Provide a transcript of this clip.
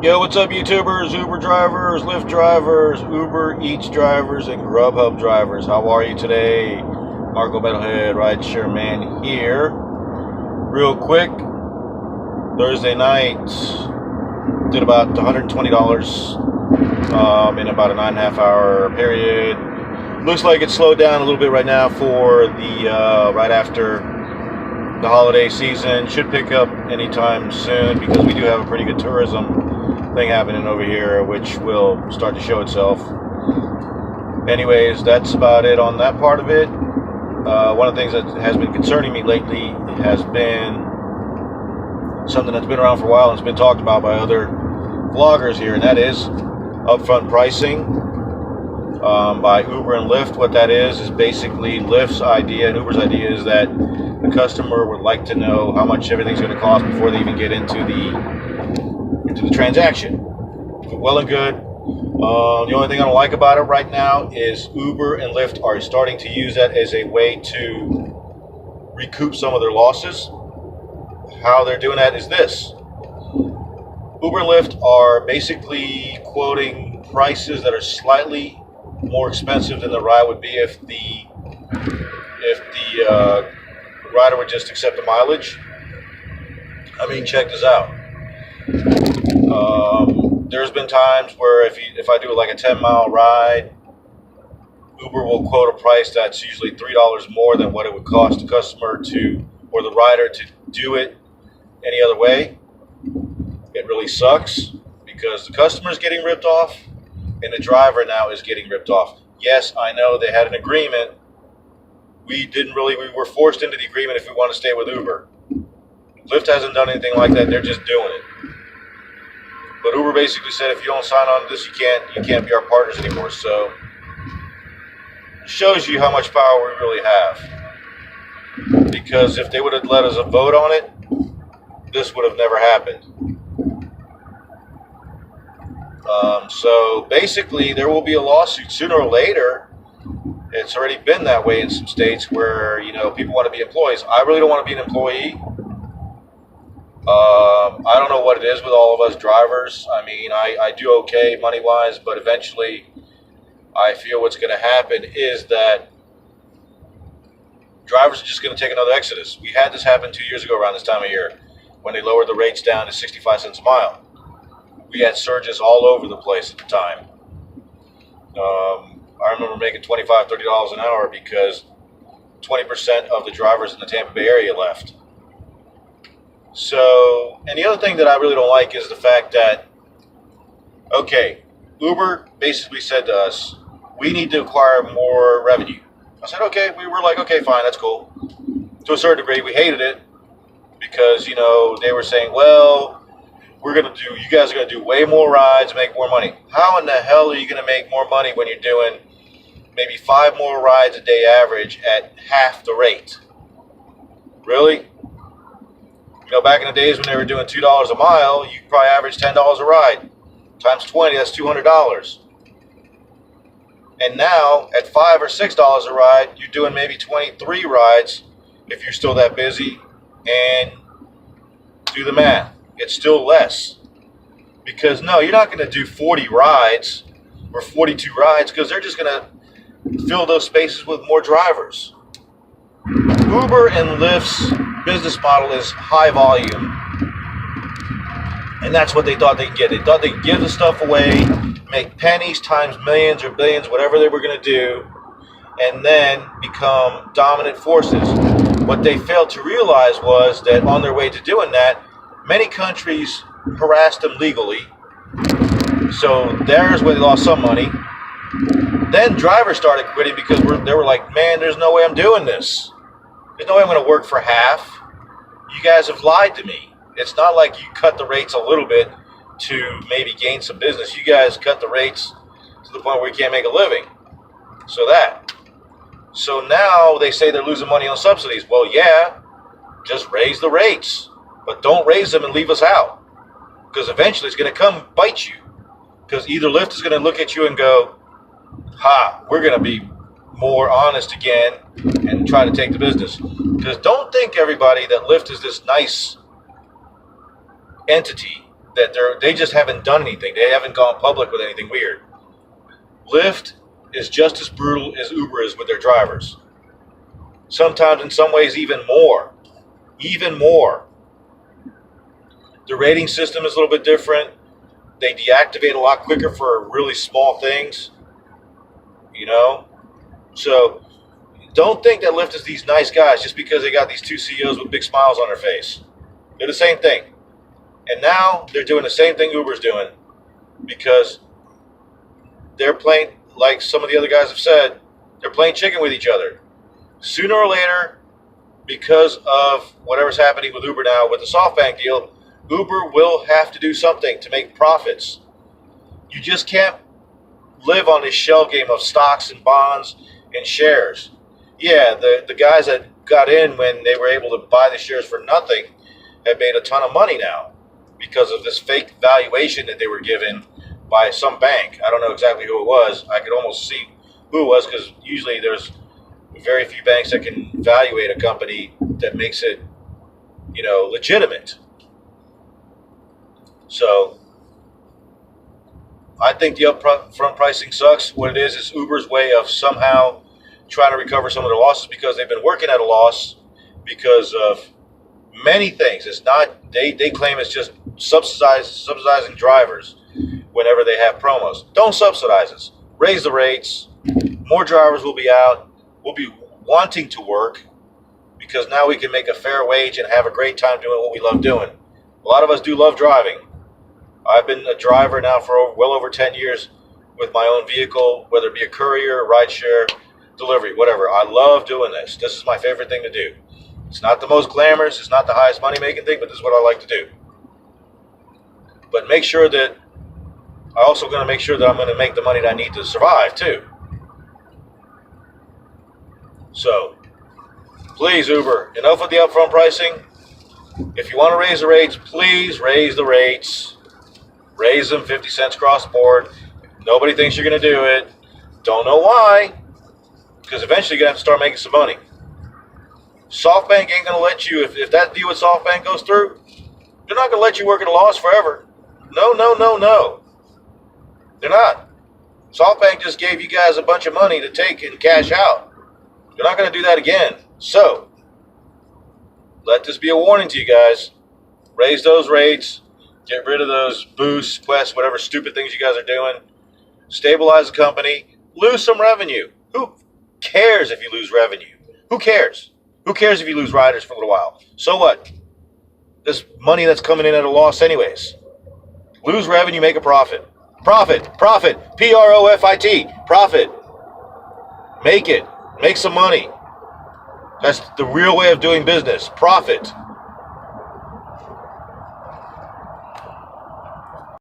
Yo, what's up, YouTubers, Uber drivers, Lyft drivers, Uber Eats drivers, and Grubhub drivers? How are you today? Marco Metalhead, Rideshare Man here. Real quick, Thursday night, did about $120 in about a 9.5 hour period. Looks like it slowed down a little bit right now for the right after the holiday season. Should pick up anytime soon because we do have a pretty good tourism thing happening over here, which will start to show itself. Anyways, that's about it on that part of it. One of the things that has been concerning me lately has been something that's been around for a while and it's been talked about by other vloggers here, and that is upfront pricing by Uber and Lyft. What that is basically Lyft's idea and Uber's idea is that the customer would like to know how much everything's going to cost before they even get into the transaction. Well and good. The only thing I don't like about it right now is Uber and Lyft are starting to use that as a way to recoup some of their losses. How they're doing that is this. Uber and Lyft are basically quoting prices that are slightly more expensive than the ride would be if the rider would just accept the mileage. I mean, check this out. There's been times where if I do like a 10-mile ride, Uber will quote a price that's usually $3 more than what it would cost the customer to, or the rider to do it any other way. It really sucks because the customer's getting ripped off and the driver now is getting ripped off. Yes, I know they had an agreement. We were forced into the agreement if we want to stay with Uber. Lyft hasn't done anything like that. They're just doing it. But Uber basically said, if you don't sign on to this, you can't be our partners anymore. So it shows you how much power we really have. Because if they would have let us vote on it, this would have never happened. So basically, there will be a lawsuit sooner or later. It's already been that way in some states where people want to be employees. I really don't want to be an employee. I don't know what it is with all of us drivers. I mean, I do okay money-wise, but eventually I feel what's going to happen is that drivers are just going to take another exodus. We had this happen 2 years ago around this time of year when they lowered the rates down to 65 cents a mile. We had surges all over the place at the time. I remember making $25, $30 an hour because 20% of the drivers in the Tampa Bay area left. So, and the other thing that I really don't like is the fact that, okay, Uber basically said to us, we need to acquire more revenue. I said, okay, we were like, okay, fine, that's cool. To a certain degree, we hated it because, they were saying, well, you guys are going to do way more rides, make more money. How in the hell are you going to make more money when you're doing maybe 5 more rides a day average at half the rate? Really? Back in the days when they were doing $2 a mile, you probably average $10 a ride. Times 20, that's $200. And now, at $5 or $6 a ride, you're doing maybe 23 rides if you're still that busy. And do the math. It's still less. Because, no, you're not going to do 40 rides or 42 rides because they're just going to fill those spaces with more drivers. Uber and Lyft's business model is high volume, and that's what they thought they could get. They thought they could give the stuff away, make pennies times millions or billions, whatever they were going to do, and then become dominant forces. What they failed to realize was that on their way to doing that, many countries harassed them legally, so there's where they lost some money. Then drivers started quitting because they were like, man, there's no way I'm doing this. There's no way I'm going to work for half. You guys have lied to me. It's not like you cut the rates a little bit to maybe gain some business. You guys cut the rates to the point where you can't make a living. So now they say they're losing money on subsidies. Well, yeah, just raise the rates. But don't raise them and leave us out. Because eventually it's going to come bite you. Because either Lyft is going to look at you and go, ha, we're going to be more honest again and try to take the business. Because don't think, everybody, that Lyft is this nice entity that they just haven't done anything. They haven't gone public with anything weird. Lyft is just as brutal as Uber is with their drivers. Sometimes, in some ways, even more. Even more. The rating system is a little bit different. They deactivate a lot quicker for really small things. You know? So, don't think that Lyft is these nice guys just because they got these two CEOs with big smiles on their face. They're the same thing. And now they're doing the same thing Uber's doing because they're playing, like some of the other guys have said, they're playing chicken with each other. Sooner or later, because of whatever's happening with Uber now with the SoftBank deal, Uber will have to do something to make profits. You just can't live on this shell game of stocks and bonds and shares. Yeah, the guys that got in when they were able to buy the shares for nothing have made a ton of money now because of this fake valuation that they were given by some bank. I don't know exactly who it was. I could almost see who it was because usually there's very few banks that can evaluate a company that makes it, legitimate. So I think the upfront pricing sucks. What it is Uber's way of somehow trying to recover some of their losses because they've been working at a loss because of many things. It's not, they claim it's just subsidizing drivers whenever they have promos. Don't subsidize us. Raise the rates. More drivers will be out. We'll be wanting to work because now we can make a fair wage and have a great time doing what we love doing. A lot of us do love driving. I've been a driver now for well over 10 years with my own vehicle, whether it be a courier, rideshare, delivery, whatever. I love doing this. This is my favorite thing to do. It's not the most glamorous, it's not the highest money-making thing, but this is what I like to do. But make sure that I'm also going to make sure that I'm going to make the money that I need to survive, too. So, please, Uber, enough of the upfront pricing. If you want to raise the rates, please raise the rates. Raise them 50 cents across the board. Nobody thinks you're going to do it. Don't know why. Because eventually you're going to have to start making some money. SoftBank ain't going to let you, if that deal with SoftBank goes through, they're not going to let you work at a loss forever. No. They're not. SoftBank just gave you guys a bunch of money to take and cash out. They're not going to do that again. So, let this be a warning to you guys. Raise those rates. Get rid of those boosts, quests, whatever stupid things you guys are doing. Stabilize the company. Lose some revenue. Who cares if you lose revenue? Who cares? Who cares if you lose riders for a little while? So what? This money that's coming in at a loss anyways. Lose revenue, make a profit. Profit. P-R-O-F-I-T. Profit. Make it. Make some money. That's the real way of doing business. Profit.